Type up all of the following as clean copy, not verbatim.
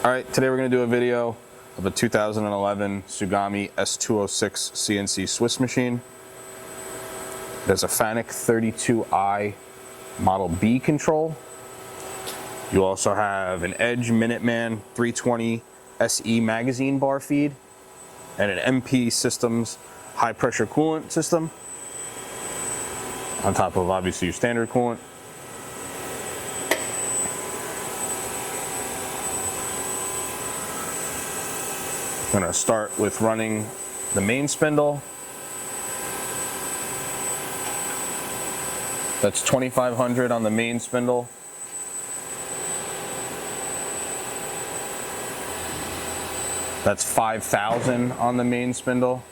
All right, today we're going to do a video of a 2011 Tsugami S206 Cnc Swiss machine. There's a Fanuc 32i Model B control. You also have an Edge Minuteman 320 SE magazine bar feed and an MP Systems high pressure coolant system on top of obviously your standard coolant. I'm going to start with running the main spindle. That's 2500 on the main spindle. That's 5000 on the main spindle.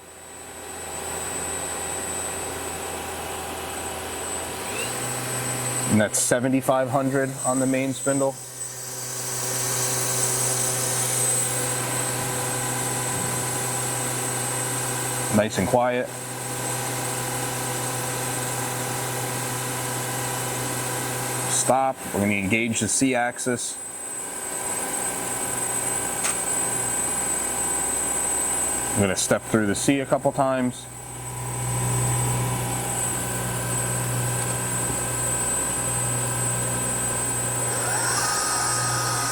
And that's 7500 on the main spindle. Nice and quiet. Stop. We're going to engage the C-axis. I'm going to step through the C a couple times.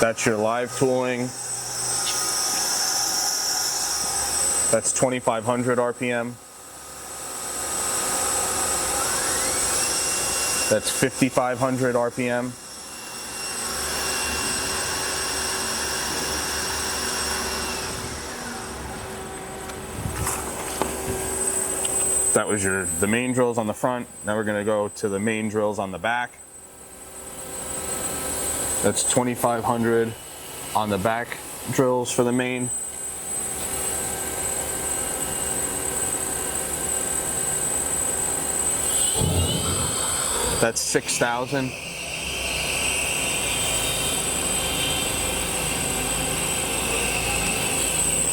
That's your live tooling. That's 2500 RPM. That's 5500 RPM. That was the main drills on the front. Now we're going to go to the main drills on the back. That's 2500 on the back drills for the main. That's 6000.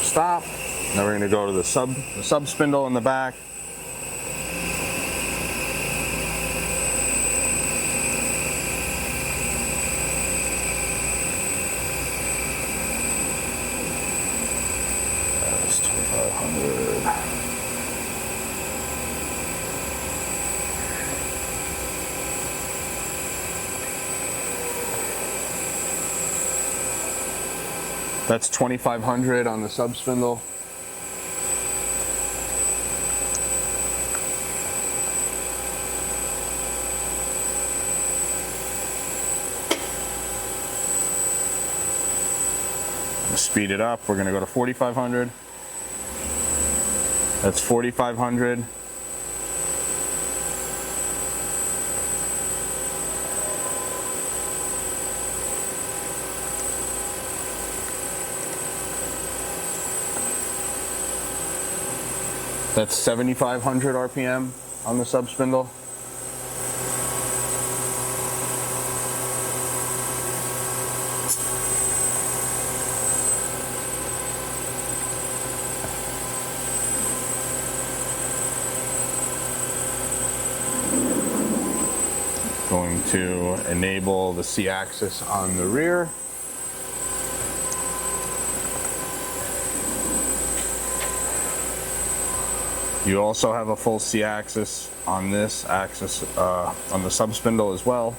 Stop. Now we're going to go to the sub spindle in the back. That's 2500. That's 2500 on the sub spindle. Speed it up. We're going to go to 4500. That's 4500. That's 7500 RPM on the sub spindle. Going to enable the C-axis on the rear. You also have a full C-axis on this axis, on the sub spindle as well.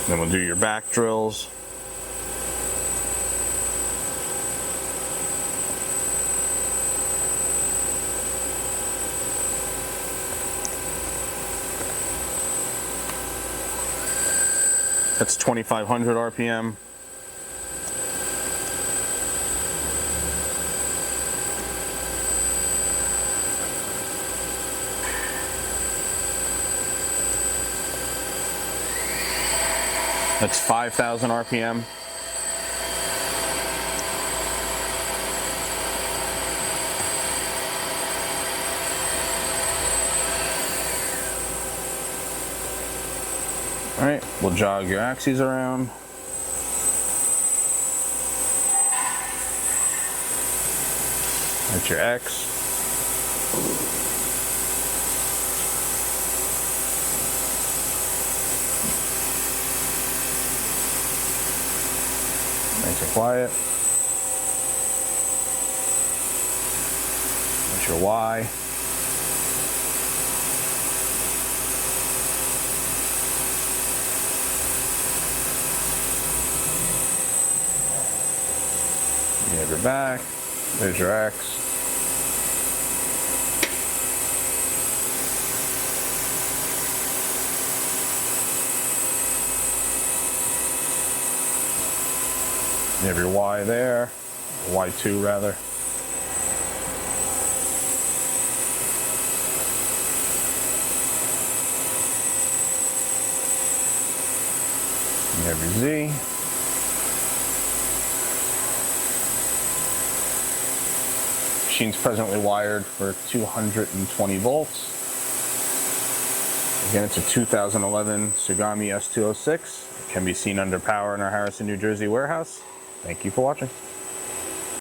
Then we'll do your back drills. That's 2500 RPM. That's 5000 RPM. All right, we'll jog your axes around. That's your X. quiet. That's your Y. You have your back. There's your X. You have your Y there, Y2 rather. You have your Z. Machine's presently wired for 220 volts. Again, it's a 2011 Tsugami S206. It can be seen under power in our Harrison, New Jersey warehouse. Thank you for watching.